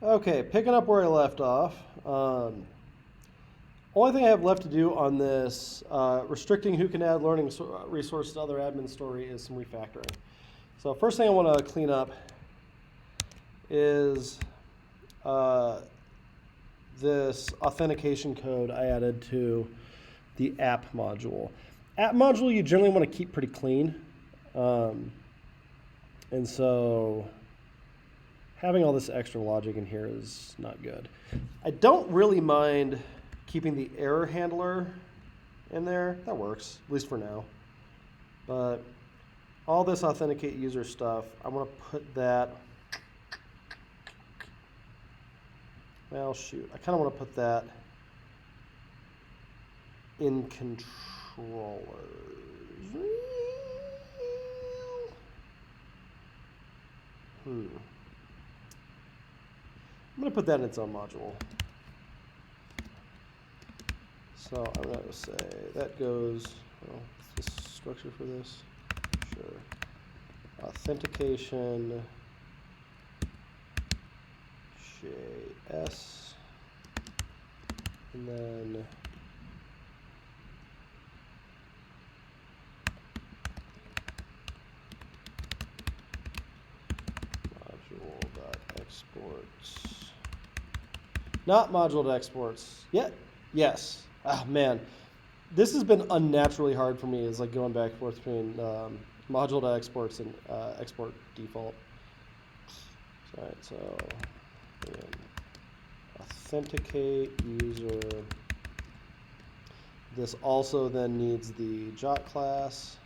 Okay, picking up where I left off. Only thing I have left to do on this restricting who can add learning resources to other admin story is some refactoring. So first thing I want to clean up is this authentication code I added to the app module. App module you generally want to keep pretty clean. And so having all this extra logic in here is not good. I don't really mind keeping the error handler in there. That works, at least for now. But all this authenticate user stuff, I want to put that, well, shoot. I kind of want to put that in controllers. I'm going to put that in its own module. So I'm going to say that goes, well, what's the structure for this? Sure. Authentication, JS, and then module.exports. Not module.exports. Yeah. Yes. Oh man, this has been unnaturally hard for me. Is like going back and forth between module.exports and export default. All right, so again, authenticate user. This also then needs the jot class.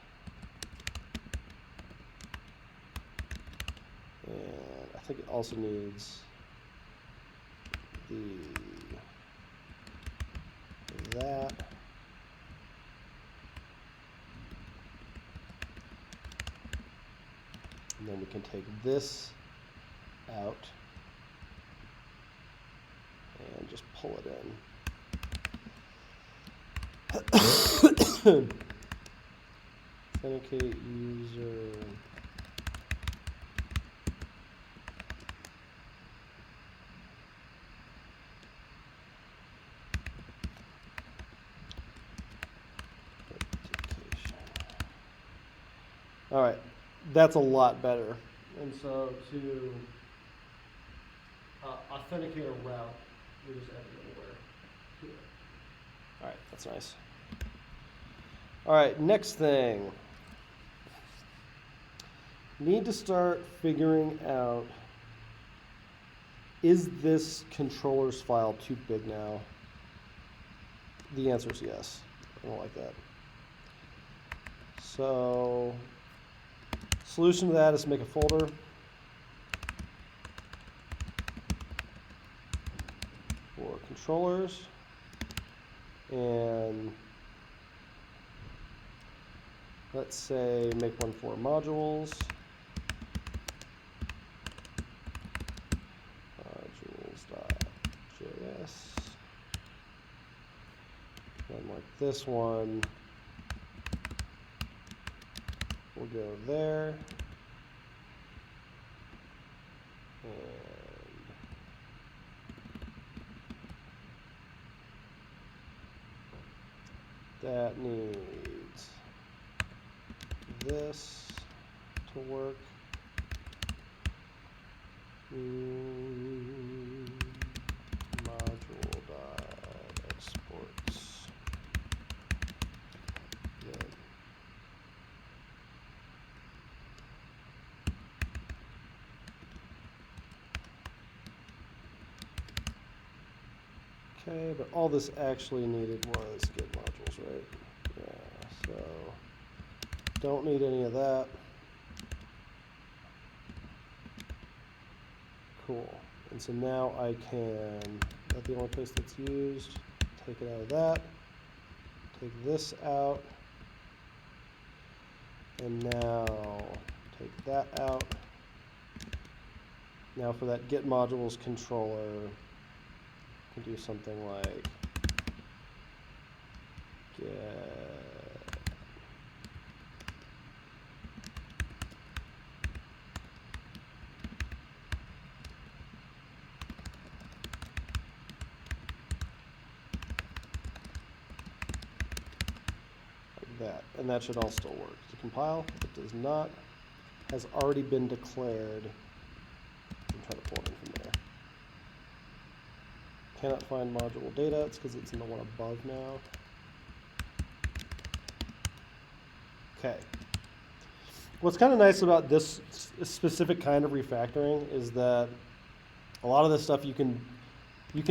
And I think it also needs that. And then we can take this out and just pull it in. Authenticate user. All right, that's a lot better. And so to authenticate a route, we just add it anywhere here. All right, that's nice. All right, next thing. Need to start figuring out, is this controller's file too big now? The answer is yes. I don't like that. So solution to that is to make a folder. For controllers. And let's say make one for modules. Modules.js. And like this one, we'll go there. And that needs this to work. Module.exports. Good. Okay, but all this actually needed was get modules, right? Yeah, so don't need any of that. Cool. And so now I can, that's the only place that's used, take it out of that, take this out, and now take that out. Now for that get modules controller, I can do something like get that, and that should all still work. Does it compile? It does not. Has already been declared. I'm trying to pull it in from there. Cannot find module data. It's because it's in the one above now. Okay. What's kind of nice about this specific kind of refactoring is that a lot of this stuff you can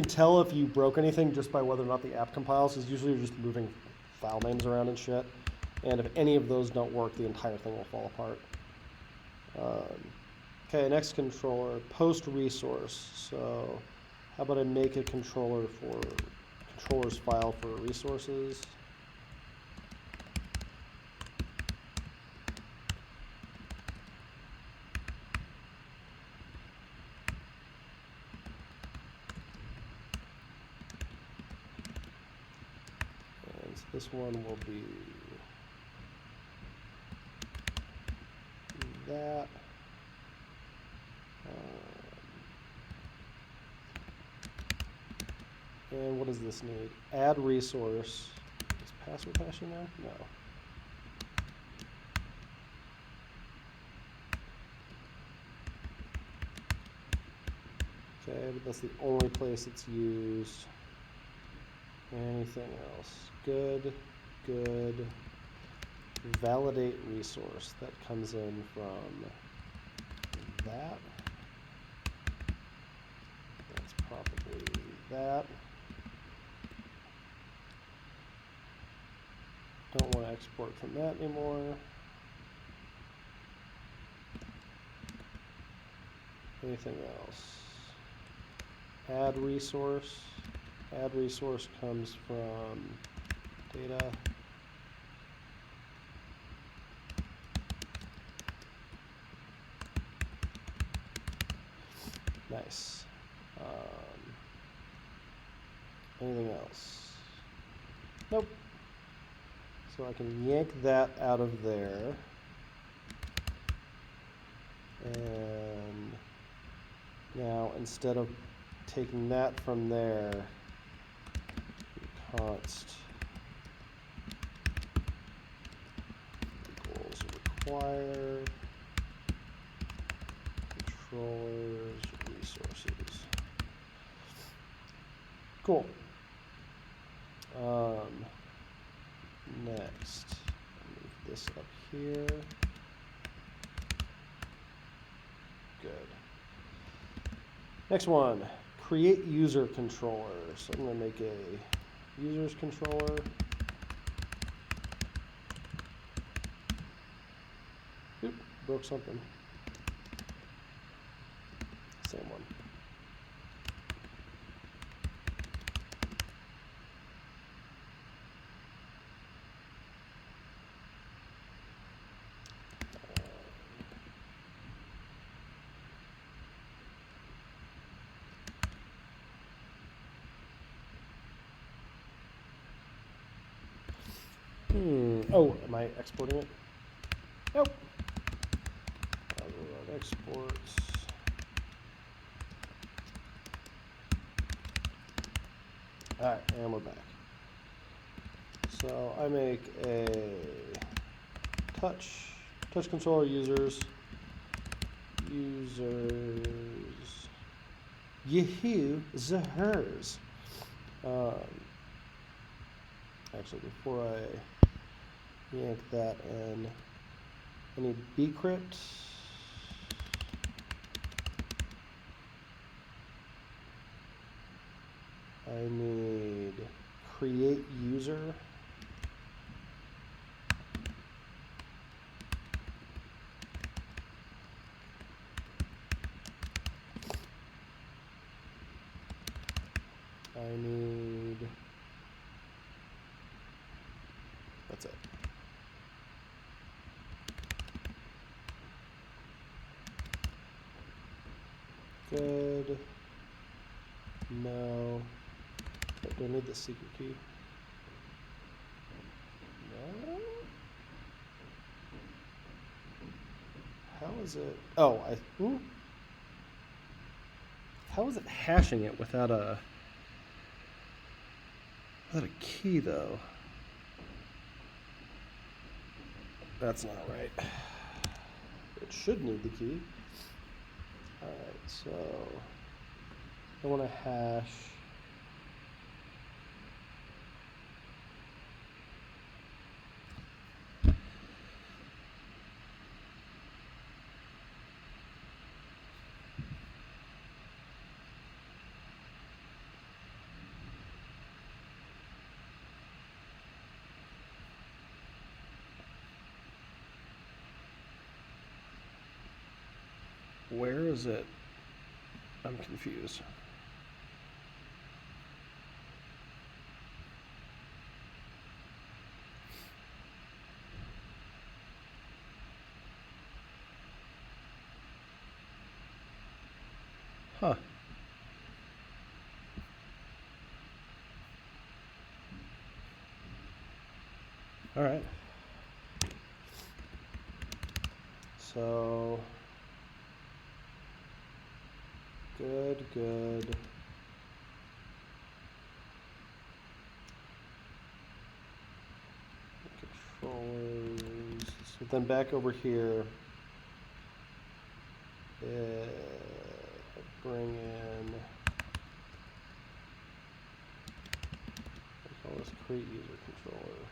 tell if you broke anything just by whether or not the app compiles, because usually you're just moving file names around and shit. And if any of those don't work, the entire thing will fall apart. Okay, next controller, post resource. So how about I make a controller for controllers file for resources? And so this one will be that. And what does this need? Add resource. Is password hash in there? No. Okay, but that's the only place it's used. Anything else? Good, good. Validate resource. That comes in from that. That's probably that. Don't want to export from that anymore. Anything else? Add resource. Add resource comes from data. Nice. Anything else? Nope. So I can yank that out of there. And now instead of taking that from there, const equals require controllers resources. Cool. Next, move this up here. Good. Next one, create user controller. So I'm going to make a users controller. Oop, broke something. Same one. Oh, am I exporting it? Nope. Exports. All right, and we're back. So I make a touch controller users, Yahoo Zahers. Actually, before I yank that in, I need bcrypt. I need create user. I need, that's it. Good. No. Do I need the secret key? No. How is it? Oh, how is it hashing it without a key though? That's not right. It should need the key. All right, so I want to hash. Where is it? I'm confused. Huh. All right. So good. Controllers. So then back over here, bring in. Let's call this CreateUserController.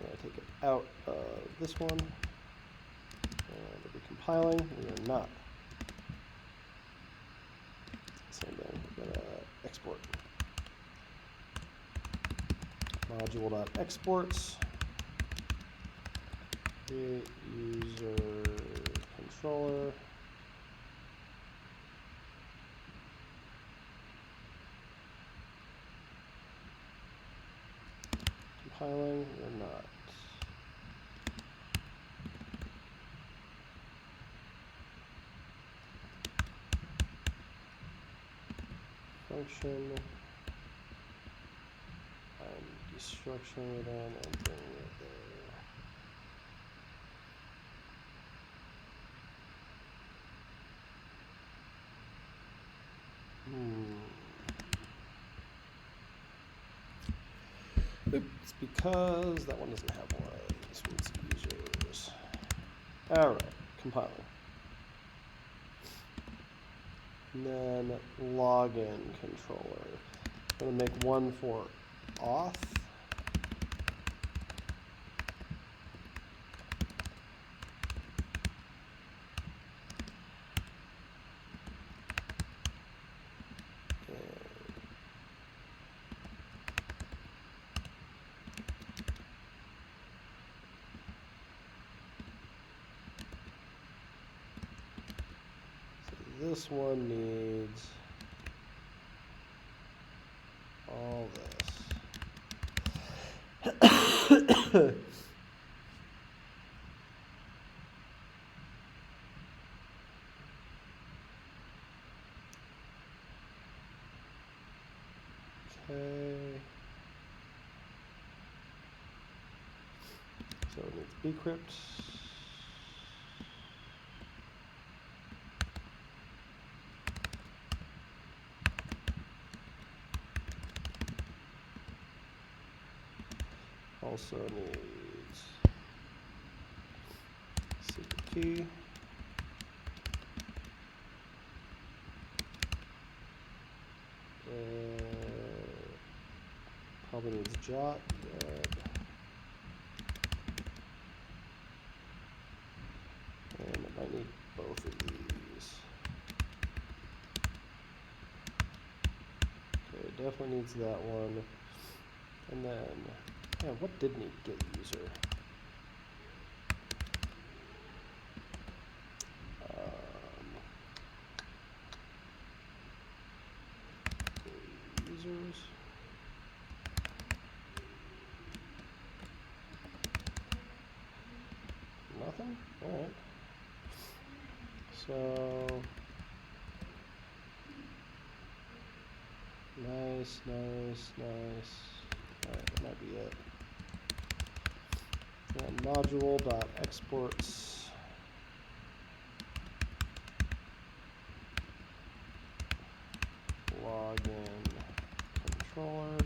I take it out of this one. And are we compiling? We are not. Same thing. We're gonna export. Module.exports. CreateUserController. Compiling or not. Function. I'm destructuring it in and bringing it there. It's because that one doesn't have one. This one's users. All right, compiling. And then login controller. I'm going to make one for auth. This one needs all this. Okay. So it needs bcrypt. Also needs SecretKey. Probably needs jot. And it might need both of these. Okay, it definitely needs that one. And then, yeah, what did need get user? Users. Nothing? Alright. So nice. Alright, that might be it. And module.exports. Login controller.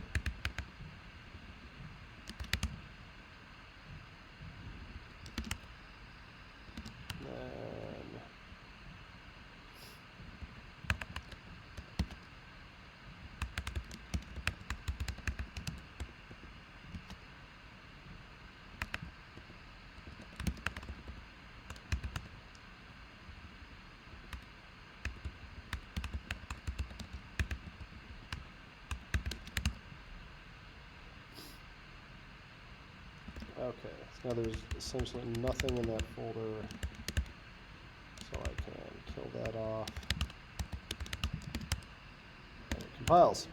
Okay, so now there's essentially nothing in that folder, so I can kill that off. And it compiles.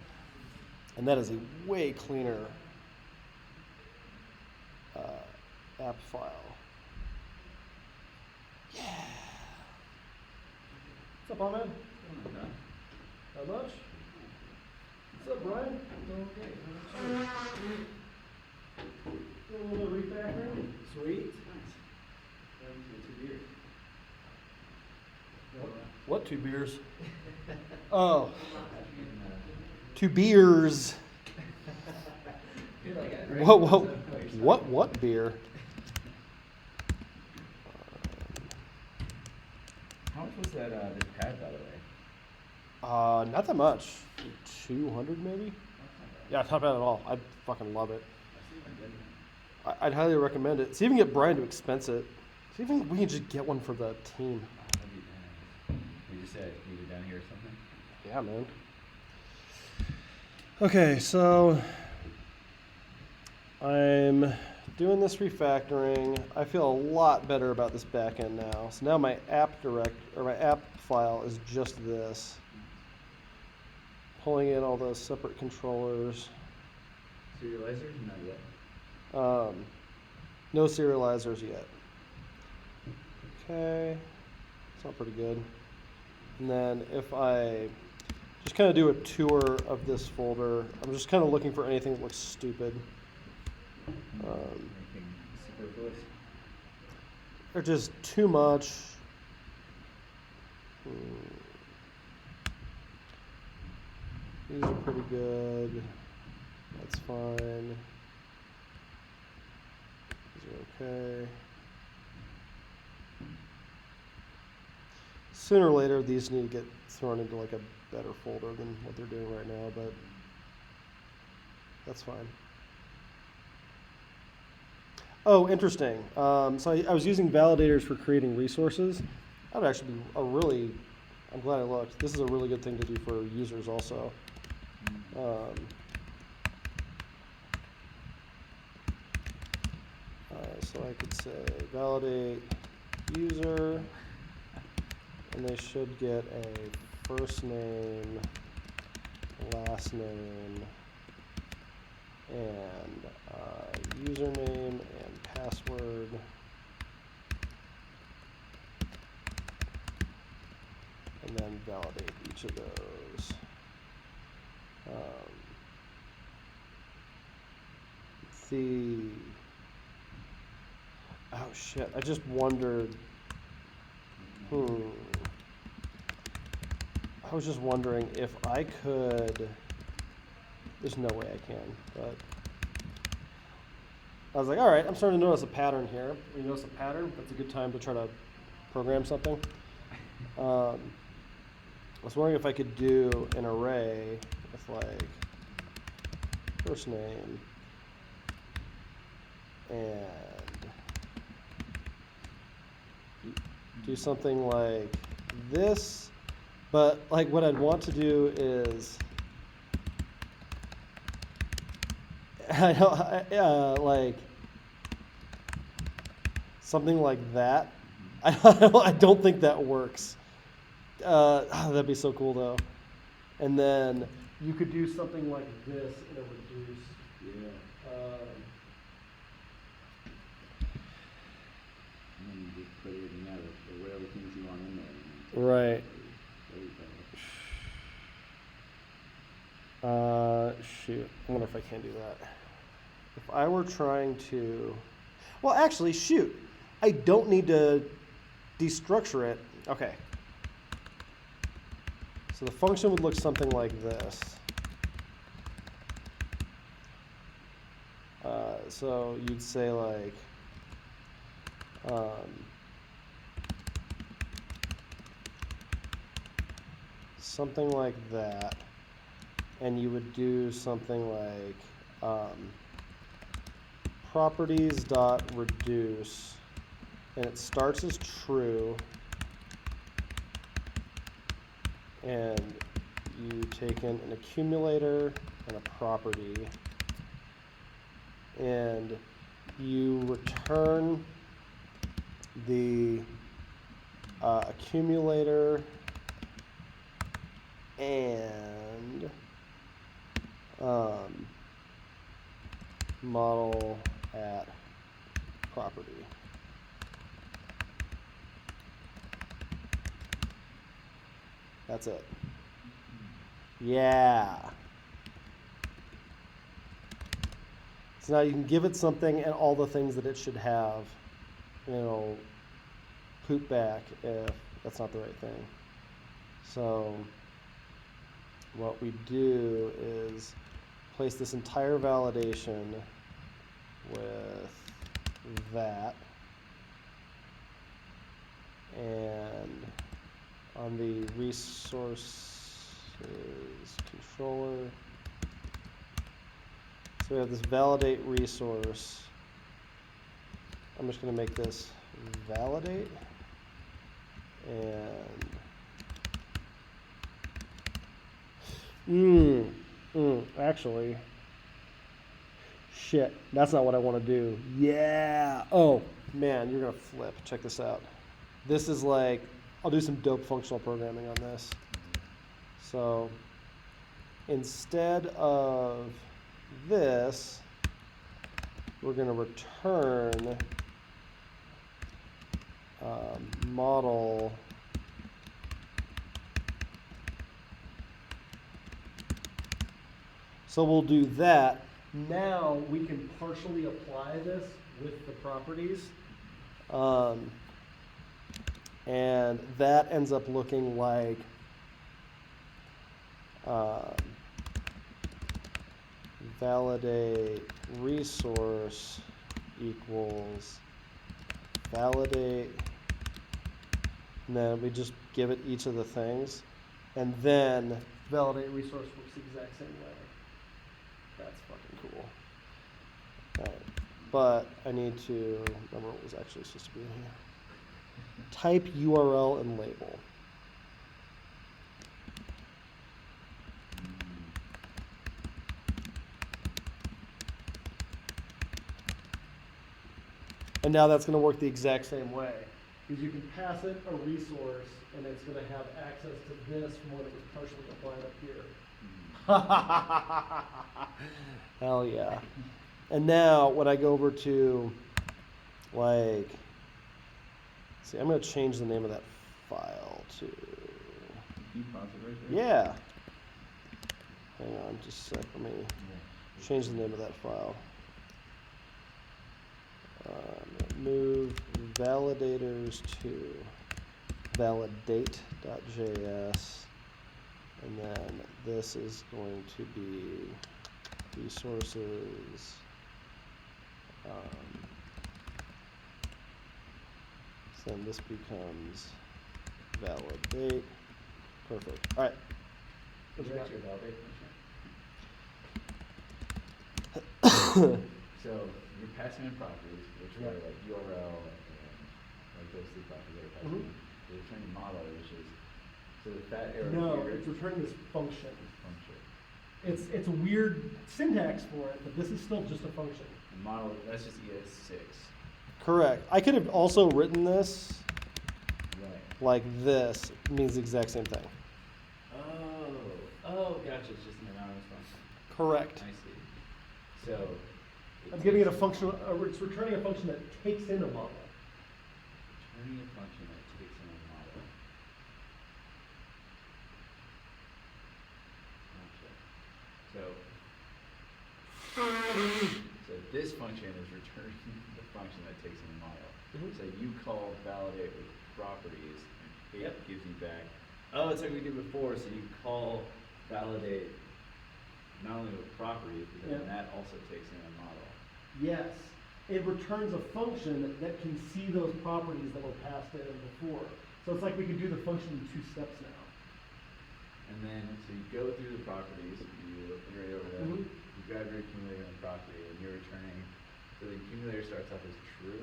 And that is a way cleaner app file. Yeah! What's up, Ahmed? Not much? What's up, Brian? Okay. Doing a little bit of refactoring? Sweet. Nice. 2 beers. What 2 beers? Oh. 2 beers. What beer? How much was that this pad, by the way? Not that much. 200 maybe? Yeah, not bad at all. I fucking love it. I'd highly recommend it. See if we can get Brian to expense it. See if we can just get one for the team. That'd be nice. You just said you were down here or something? Yeah, man. Okay, so I'm doing this refactoring. I feel a lot better about this backend now. So now my app file is just this. Pulling in all those separate controllers. Serializers? Not yet. No serializers yet. Okay, it's not pretty good. And then if I just kind of do a tour of this folder, I'm just kind of looking for anything that looks stupid. Anything superfluous? Or just too much. These are pretty good. That's fine. These are okay. Sooner or later, these need to get thrown into like a better folder than what they're doing right now, but that's fine. Oh, interesting. So I was using validators for creating resources. That would actually be I'm glad I looked. This is a really good thing to do for users also. So I could say validate user, and they should get a first name, last name, and username and password. And then validate each of those. Oh shit, I just wondered, I was just wondering if I could, there's no way I can, but I was like, all right, I'm starting to notice a pattern here. When you notice a pattern, that's a good time to try to program something. I was wondering if I could do an array with like first name and do something like this, but like what I'd want to do is like something like that. I don't think that works. That'd be so cool though. And then you could do something like this in a reduce. Yeah. And then you just put it in there, or whatever things you want in there. Right. Shoot. I wonder if I can do that. If I were trying to, well, actually, shoot. I don't need to destructure it. Okay. So the function would look something like this. So you'd say like, something like that, and you would do something like properties.reduce, and it starts as true, and you take in an accumulator and a property, and you return the accumulator and model at property. That's it. Yeah. So now you can give it something and all the things that it should have, poop back if that's not the right thing. So what we do is place this entire validation with that, and on the resources controller, so we have this validate resource. I'm just going to make this validate, and actually, shit, that's not what I want to do. Yeah. Oh man, you're gonna flip. Check this out. This is like, I'll do some dope functional programming on this. So instead of this, we're going to return model so we'll do that. Now we can partially apply this with the properties, and that ends up looking like validate resource equals validate, and then we just give it each of the things, and then validate resource works the exact same way. That's fucking cool. All right. But I need to remember what was actually supposed to be in here. Type URL and label. And now that's going to work the exact same way, because you can pass it a resource, and it's going to have access to this from when it was partially applied up here. Hell yeah. And now when I go over to, like, see, I'm going to change the name of that file to, yeah. Hang on just a sec, let me change the name of that file. Move validators to validate.js, and then this is going to be resources, so then this becomes validate. Perfect. All right. What's your validate function? So you're passing in properties, which are like URL and like those three properties that are passing in. You're returning model, which is, so the fat arrow No, here it's returning this function. function. It's a weird syntax for it, but this is still just a function. The model, that's just ES6. Correct. I could have also written this Right. like this. It means the exact same thing. Oh, gotcha. It's just an anonymous function. Correct. I see. So I'm giving it a function. It's returning a function that takes in a model. Returning a function that takes in a model. Gotcha. So this function is returning the function that takes in a model. So you call validate with properties, and it gives you back. Oh, it's like we did before. So you call validate not only with properties, but then that also takes in a model. Yes. It returns a function that can see those properties that were passed in before. So it's like we could do the function in 2 steps now. And then, so you go through the properties, you iterate over them, you grab your accumulator on the property, and you're returning. So the accumulator starts off as true,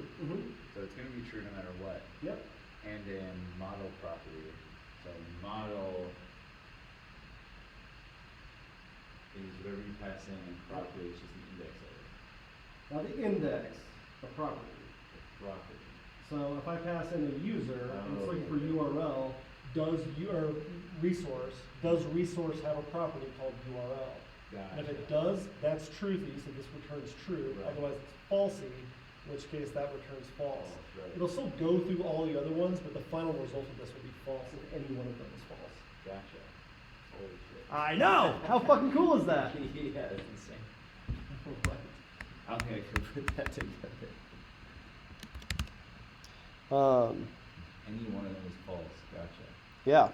so it's going to be true no matter what. Yep. And in model property, so model is whatever you pass in, and property is just the index of it. Now the index of property. The property. So if I pass in a user and it's looking for URL, does resource have a property called URL? Gotcha. And if it does, that's truthy, so this returns true. Right. Otherwise it's falsy, in which case that returns false. Right. It'll still go through all the other ones, but the final result of this will be false if any one of them is false. Gotcha. Holy shit. I know! How fucking cool is that? Yeah, that's insane. I don't think I could put that together. Any one of them is false. Gotcha. Yeah.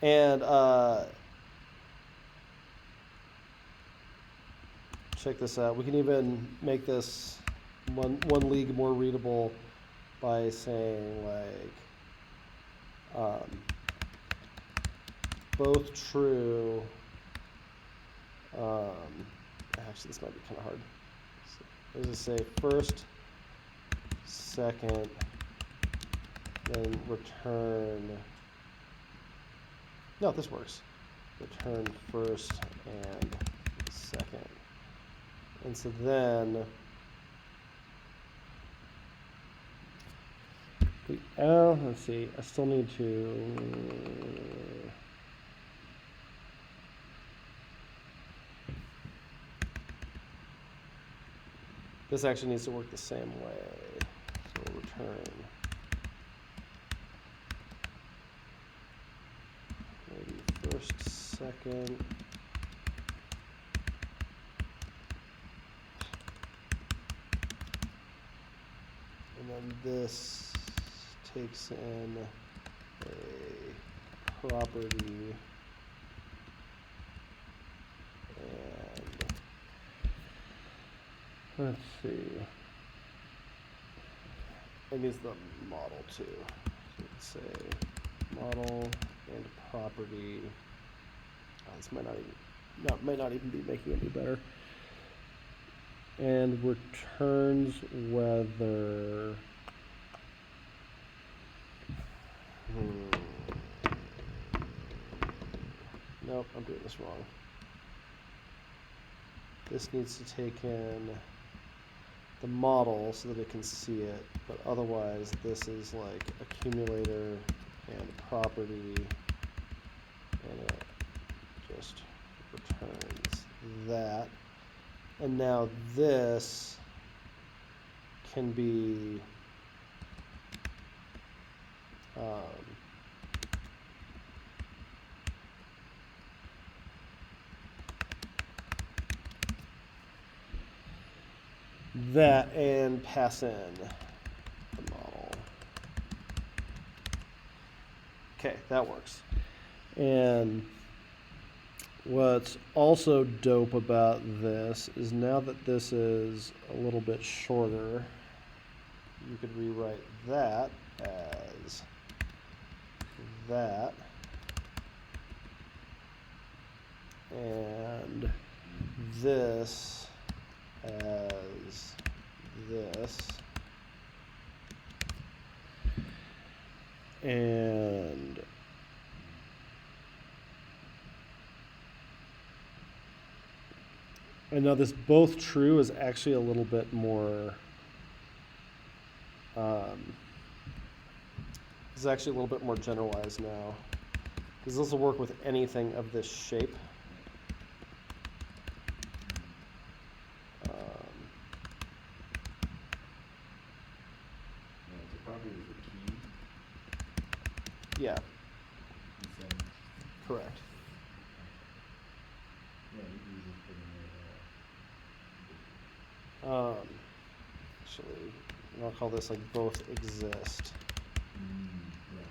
And check this out. We can even make this one league more readable by saying like both true. Actually, this might be kind of hard. So, let's just say first, second, then return. No, this works. Return first and second. And so then let's see, I still need to this actually needs to work the same way. So we'll return maybe first, second. And then this takes in a property and let's see. It needs the model too. So let's say model and property. This might not even be making it any better. And returns whether nope, I'm doing this wrong. This needs to take in the model so that it can see it, but otherwise this is like accumulator and property, and it just returns that. And now this can be that and pass in the model. Okay, that works. And what's also dope about this is now that this is a little bit shorter, you could rewrite that as that and this as this and now this both true is actually a little bit more this is actually a little bit more generalized now, because this will work with anything of this shape. So property is the key. Yeah, And so, correct. yeah, you can use this for the Actually, I'll call this like both exist. yeah.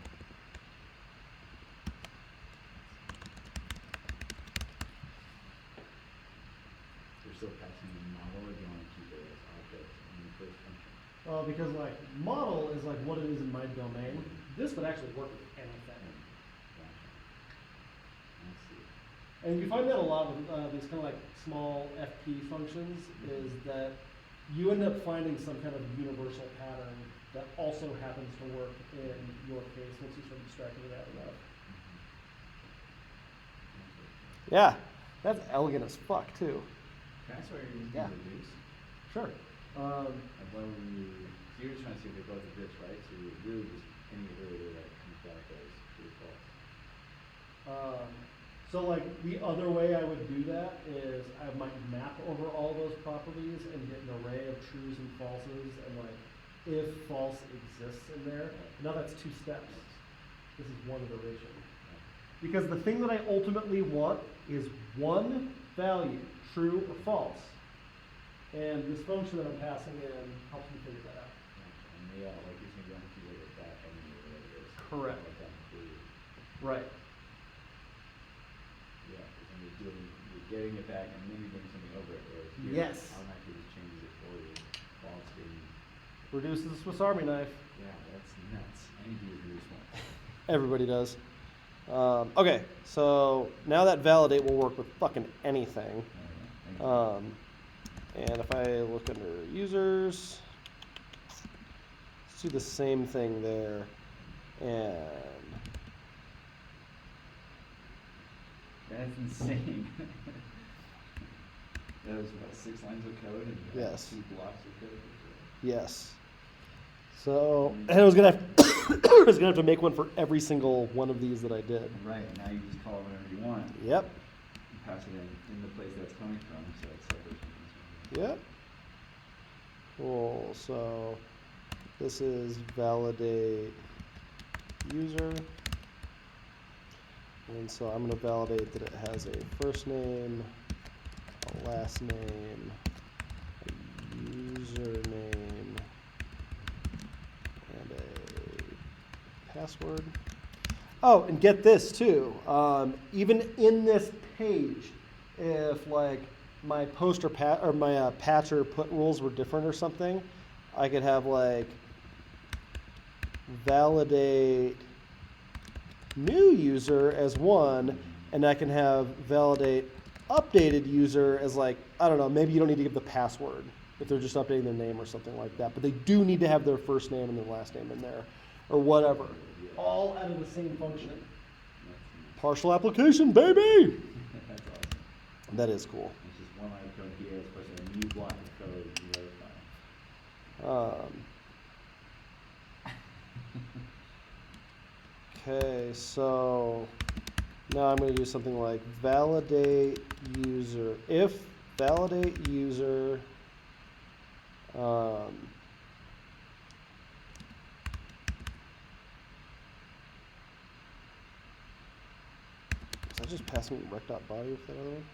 You're still passing the model, or do you want to keep it as object in the first function? Well, because like model is like what it is in my domain, this would actually work with anything. Gotcha. I see. And you find that a lot with these kind of like small FP functions is that you end up finding some kind of universal pattern that also happens to work in your case once you start extracting it out enough. Yeah, that's elegant as fuck too. Can I swear you're using Yeah. reduce? Sure. And when you, so you're just trying to see if they both exist, right? So you're really just any area that comes back as true or false. So like the other way I would do that is I might map over all those properties and get an array of trues and falses and like if false exists in there. Now that's 2 steps. This is one iteration. Because the thing that I ultimately want is one value, true or false. And this function that I'm passing in helps me figure that out. And they, like you're saying, you don't have to use it that anyway, whatever it is. Correct. Like that included. Right. Yeah, because when you're getting it back and then you're doing something over it, whereas here, Yes. automatically just changes it for you while it's being, Reduces the Swiss Army knife. yeah, that's nuts. I need to use reduce one. Everybody does. Okay, so now that validate will work with fucking anything. Thank you. And if I look under users, let's do the same thing there. And That's insane. That was what, 6 lines of code and you had Yes. 2 blocks of code? yes. So, and I was gonna have, I was gonna have to make one for every single one of these that I did. Right, and now you just call it whatever you want. Yep. And pass it in the place that's coming from, so it's separate from this one. Yep. Cool. So this is validate user. And so I'm going to validate that it has a first name, a last name, a username, and a password. Oh, and get this too. Even in this page, if like my post or my patch or put rules were different or something, I could have like validate new user as one, and I can have validate updated user as like, I don't know, maybe you don't need to give the password if they're just updating their name or something like that, but they do need to have their first name and their last name in there or whatever. All out of the same function. Partial application, baby! That's awesome. That is cool. It's just one line of code here, it's supposed to be a new block of code in the other file. Okay, so now I'm going to do something like validate user. If validate user is that just passing rec.body with that other one?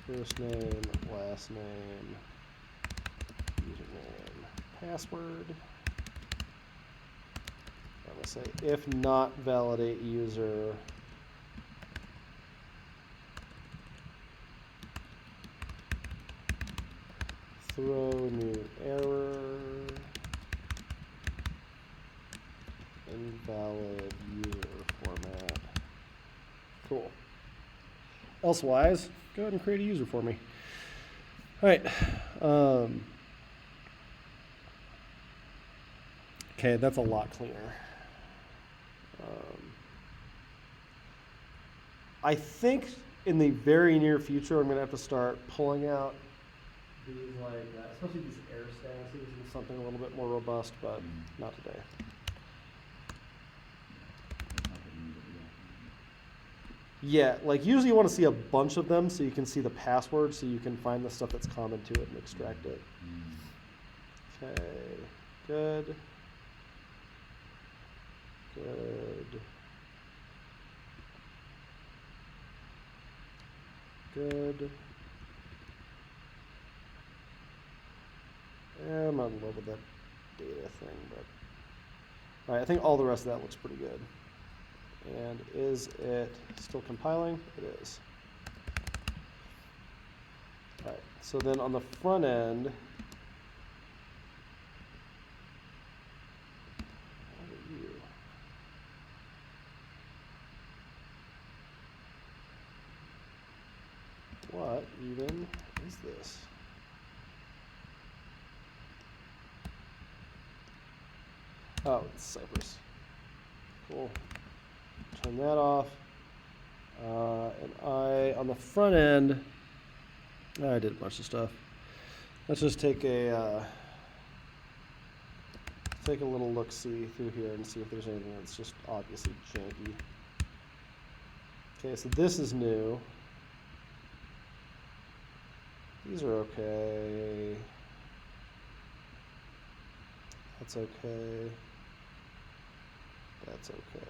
First name, last name, username, password. I'm going to say if not validate user, throw new error, invalid user format. Cool. Elsewise, go ahead and create a user for me. All right. Okay, that's a lot cleaner. I think in the very near future, I'm going to have to start pulling out these like, especially these error statuses and something a little bit more robust, but not today. Yeah, like usually you want to see a bunch of them so you can see the password so you can find the stuff that's common to it and extract it. Okay, good. Good. Good. I'm not in love with that data thing, but all right, I think all the rest of that looks pretty good. And is it still compiling? It is. All right, so then on the front end, what even is this? Oh, it's Cypress. Cool. Turn that off. And on the front end, I did a bunch of stuff. Let's just take a little look-see through here and see if there's anything that's just obviously janky. Okay, so this is new. These are okay. That's okay. That's okay.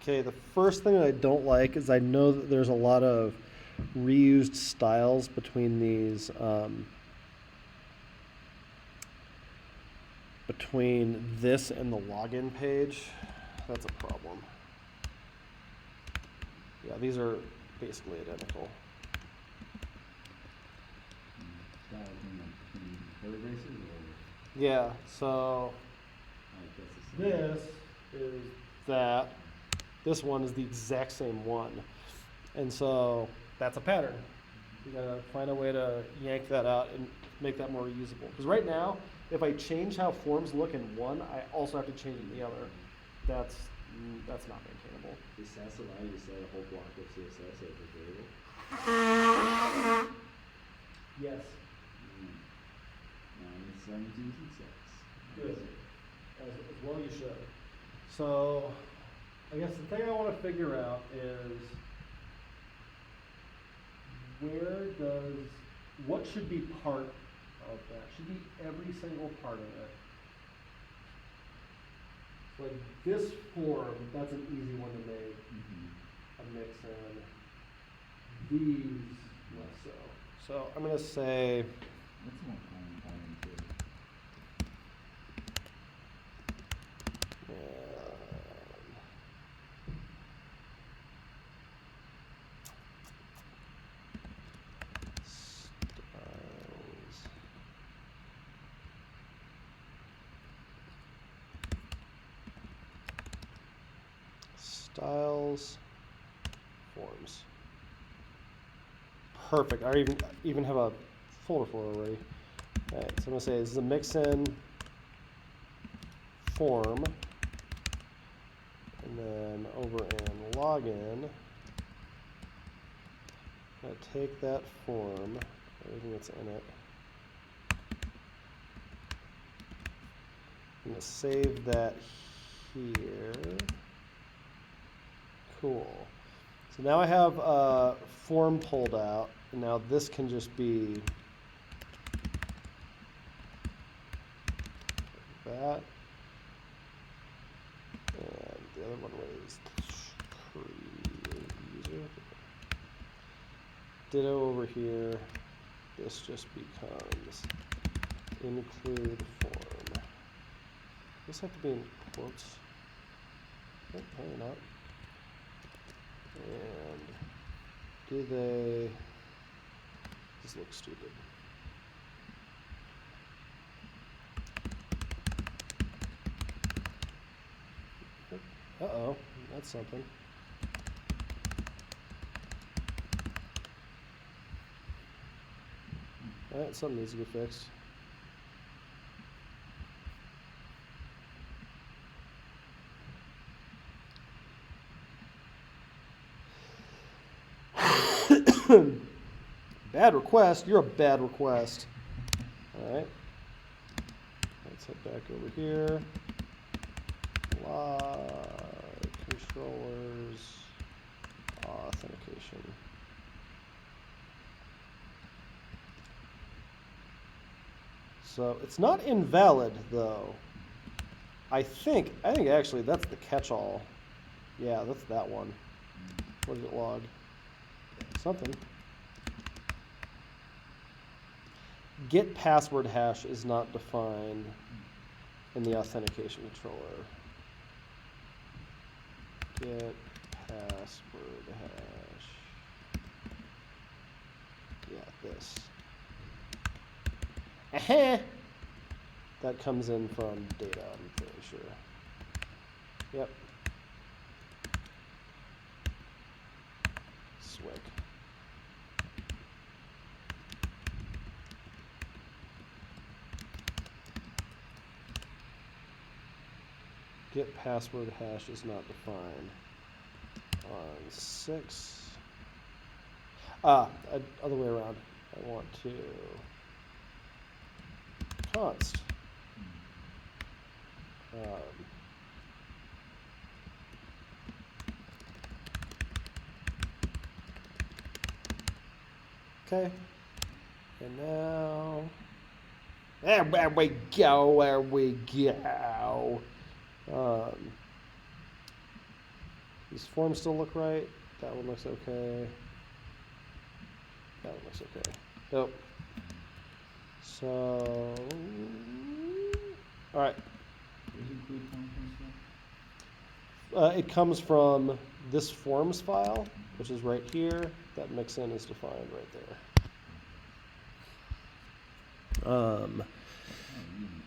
Okay, the first thing that I don't like is I know that there's a lot of reused styles between these, between this and the login page. That's a problem. Yeah, these are basically identical. Yeah, so this is that. This one is the exact same one. And so that's a pattern. You gotta find a way to yank that out and make that more reusable. Because right now, if I change how forms look in one, I also have to change in the other. That's not maintainable. Does SAS allow you to set a whole block of CSS as a variable? Yes. 9:17:6. Good. As well you should. So I guess the thing I want to figure out is what should be part of that? Should be every single part of it. So like this form, that's an easy one to make. A mix in. These less so. So I'm going to say. That's more common too. Styles, forms. Perfect. I even have a folder for it already. All right, so I'm gonna say this is a mix-in form, and then over in login, I'm gonna take that form, everything that's in it. I'm gonna save that here. Cool. So now I have a form pulled out, and now this can just be that. And the other one was CreateUser. Ditto over here. This just becomes include form. Does this have to be in quotes? Oh, probably not. And do they just look stupid? Uh-oh, that's something. Alright, something needs to get fixed. Bad request. You're a bad request. All right. Let's head back over here. Live controllers, authentication. So it's not invalid though. I think actually that's the catch-all. Yeah, that's that one. What did it log? Something. Get password hash is not defined in the authentication controller. Get password hash. Yeah, this. That comes in from data, I'm pretty sure. Yep. Swig. Get password hash is not defined on 6. Other way around. I want to const. Okay. And now, there we go, there we go. These forms still look right. That one looks okay. That one looks okay. Nope. So, all right. Where does include form comes from? It comes from this forms file, which is right here. That mixin is defined right there. Oh, you mean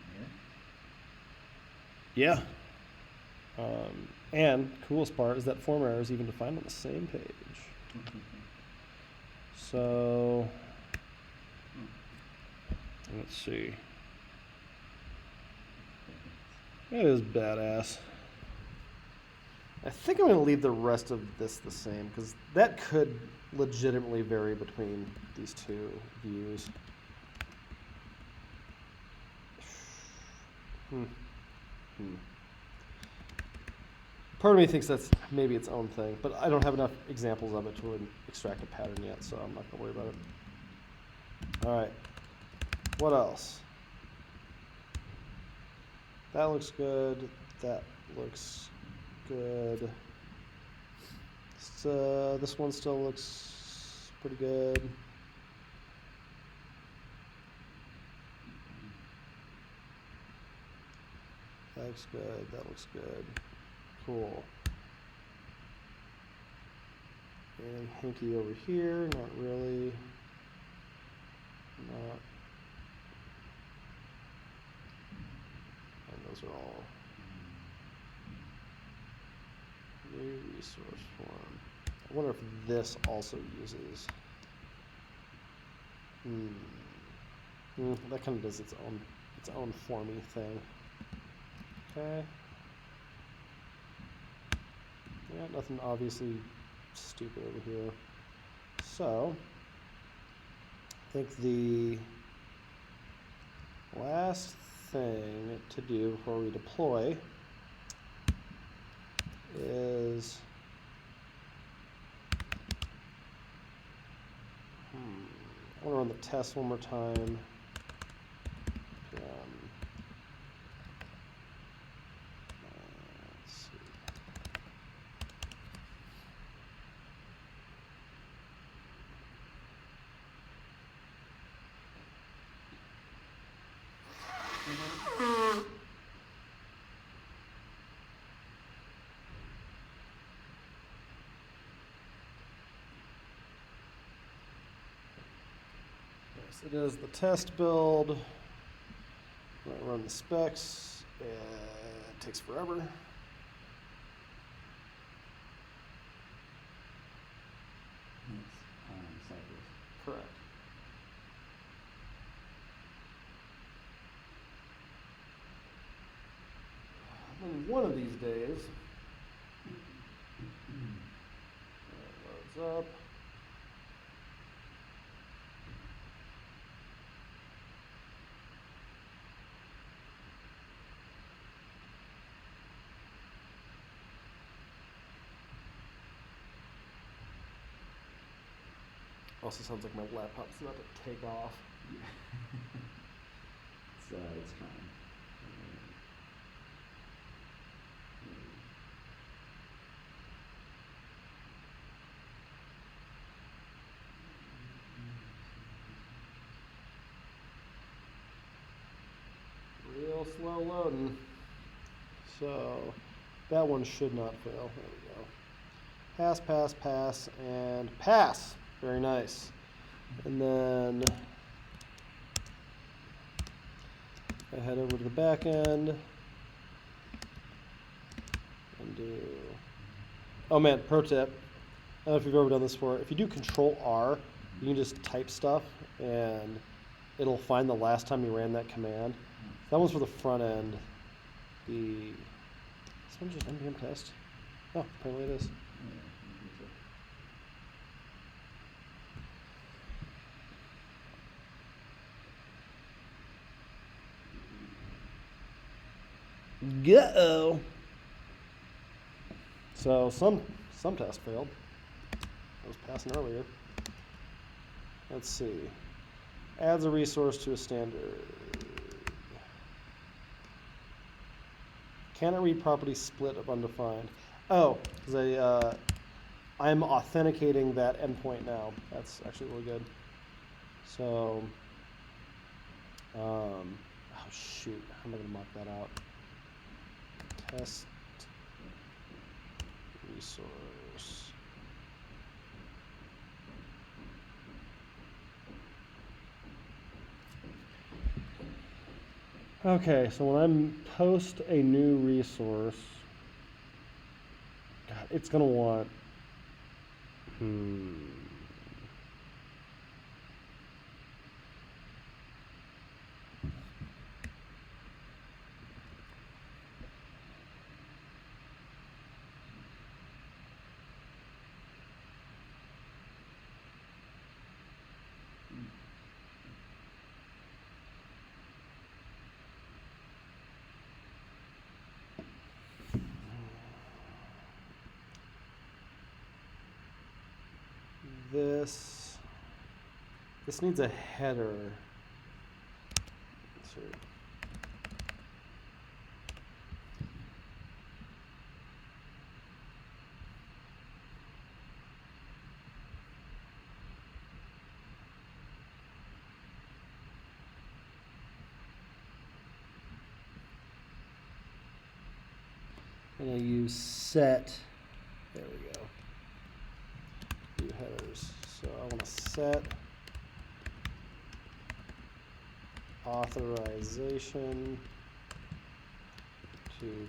Yeah. And coolest part is that form error is even defined on the same page. here? So, let's see. It is badass. I think I'm going to leave the rest of this the same because that could legitimately vary between these two views. Part of me thinks that's maybe its own thing, but I don't have enough examples of it to extract a pattern yet, so I'm not going to worry about it. All right. What else? That looks good. That looks good. This one still looks pretty good. That looks good. That looks good. Cool. And hanky over here. Not really. Not. And those are all new resource form. I wonder if this also uses. That kind of does its own formy thing. Okay. Yeah, nothing obviously stupid over here. So, I think the last thing to do before we deploy is I want to run the test one more time. Let's see. Yes, it is the test build. I run the specs. It takes forever. Cypress. Correct. And one of these days, it loads up. Also sounds like my laptop's about to take off. Yeah. It's trying. loading. So that one should not fail. There we go. Pass, pass, pass, and pass. Very nice. And then I head over to the back end and do. Oh man, pro tip. I don't know if you've ever done this before. If you do Control R, you can just type stuff and it'll find the last time you ran that command. That one's for the front end. This one's just npm test. Oh, apparently it is. Go. So some tests failed. I was passing earlier. Let's see. Adds a resource to a standard. Cannot read property split of undefined. Oh, because I'm authenticating that endpoint now. That's actually really good. So, oh shoot, how am I gonna mark that out? Test resource. Okay, so when I post a new resource, God, it's gonna want, this needs a header. Let's see. And I use set. There we go. View headers. So I want to set authorization to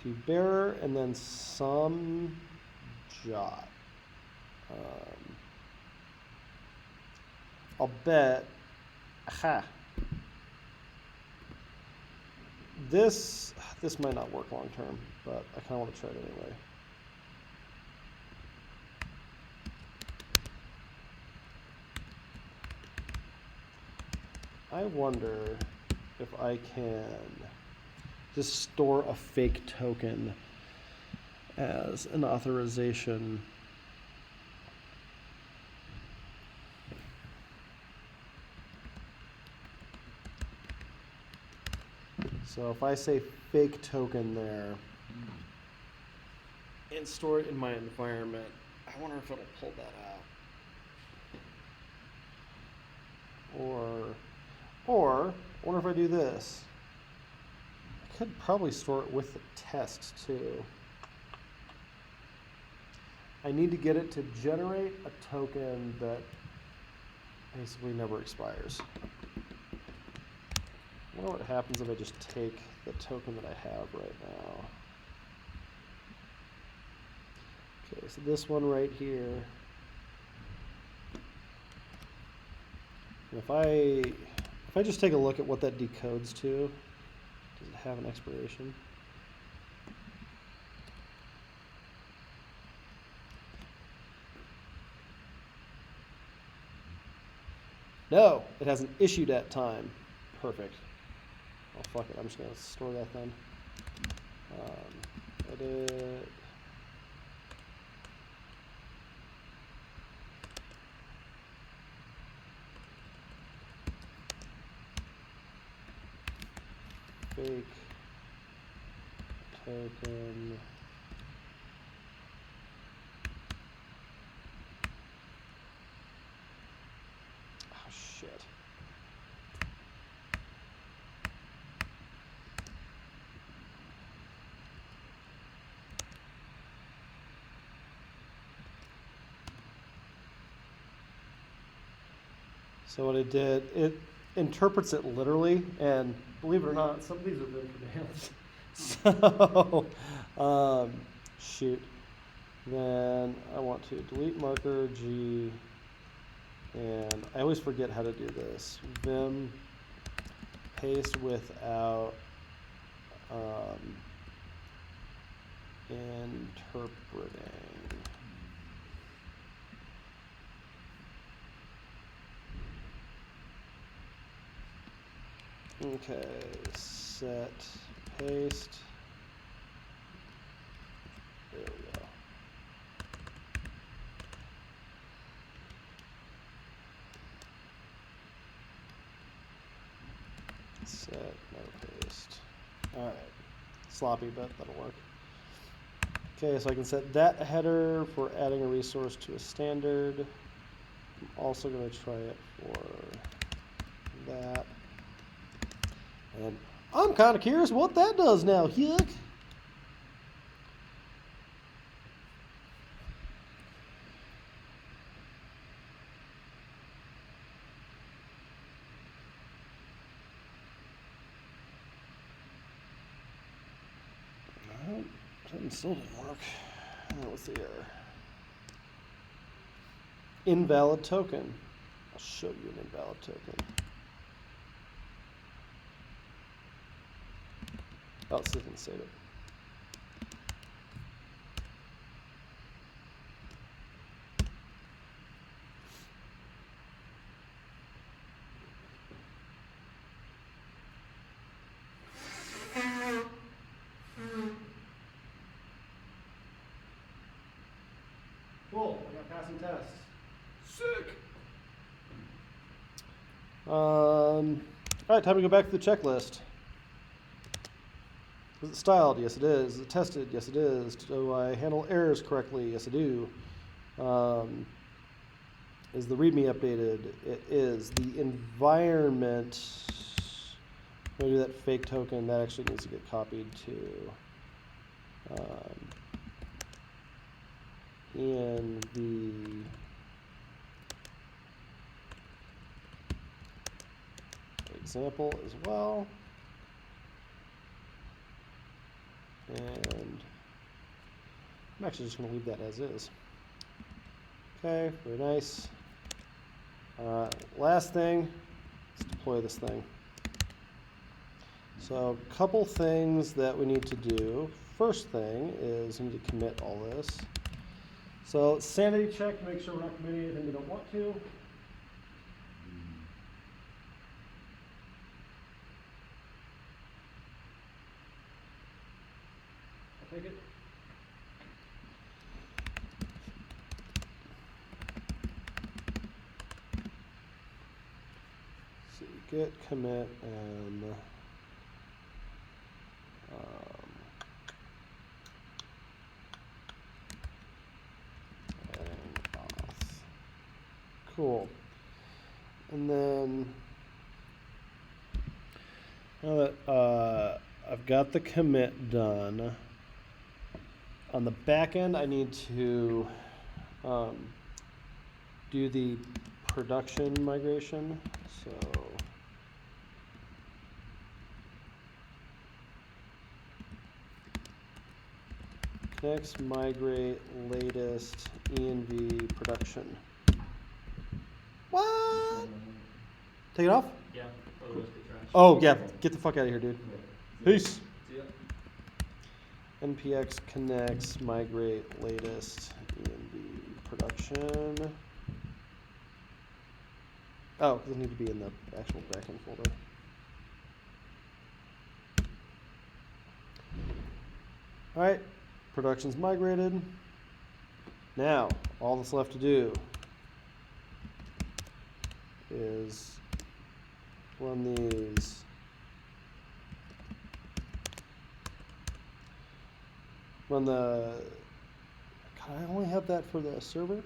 to bearer and then some jot. I'll bet. Aha. This might not work long term, but I kind of want to try it anyway. I wonder if I can just store a fake token as an authorization. So if I say fake token there and store it in my environment, I wonder if it'll pull that out. Or I wonder if I do this. I could probably store it with the test too. I need to get it to generate a token that basically never expires. I wonder what happens if I just take the token that I have right now. Okay, so this one right here. And if I just take a look at what that decodes to, does it have an expiration? No, it hasn't issued at time. Perfect. Oh, fuck it. I'm just going to store that then. Edit. Fake token. So what it did, it interprets it literally, and believe it or not, some of these are Vim commands. So, shoot. Then I want to delete marker G, and I always forget how to do this. Vim paste without interpreting. Okay, set paste. There we go. Set no paste. Alright. Sloppy, but that'll work. Okay, so I can set that header for adding a resource to a standard. I'm also going to try it for that. And I'm kind of curious what that does now, Yuck. No, something still didn't work. What's the error? Invalid token. I'll show you an invalid token. Oh, so you can save it. Cool, I got passing tests. Sick. All right, time to go back to the checklist. Is it styled? Yes, it is. Is it tested? Yes, it is. Do I handle errors correctly? Yes, I do. Is the README updated? It is. The environment, maybe that fake token, that actually needs to get copied to in the example as well. And I'm actually just going to leave that as is. Okay, very nice. Last thing, let's deploy this thing. So a couple things that we need to do. First thing is we need to commit all this. So sanity check to make sure we're not committing anything we don't want to. I'll take it. So git commit and auth. Cool. And then now that I've got the commit done, on the back end I need to do the production migration. So next migrate latest env production. What? Take it off? Yeah. Cool. Oh yeah, get the fuck out of here, dude. Peace. See ya. npx connects migrate latest env production. Oh, because it need to be in the actual backend folder. All right, production's migrated. Now, all that's left to do is run these. Run the, God, I only have that for the server?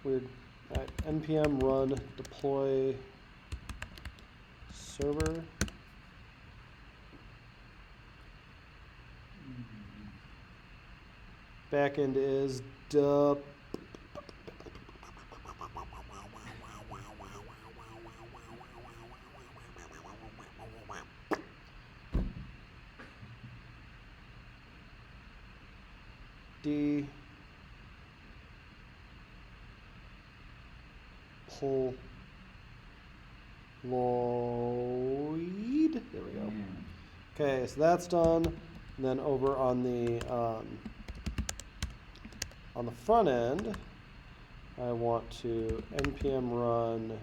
Weird. All right, npm run deploy server. Backend is D Poloid. There we go. Okay, so that's done. And then over on the front end, I want to npm run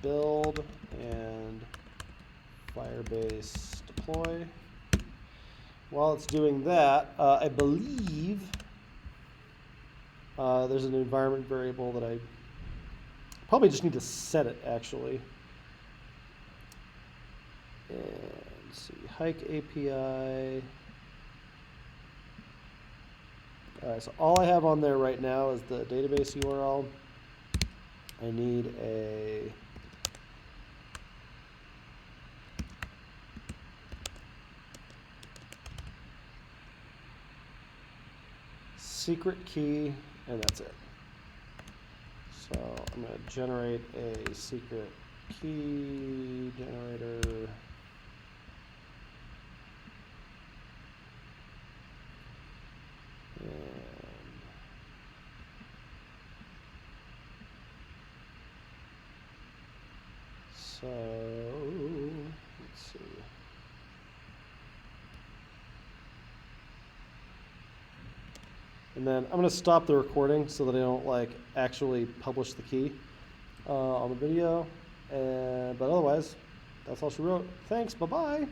build and Firebase deploy. While it's doing that, I believe there's an environment variable that I probably just need to set it, actually. And let's see, Hayk API. All right, so all I have on there right now is the database URL. I need a secret key, and that's it. So I'm going to generate a secret key generator. So let's see. And then I'm going to stop the recording so that I don't like actually publish the key on the video. But otherwise, that's all she wrote. Thanks. Bye-bye.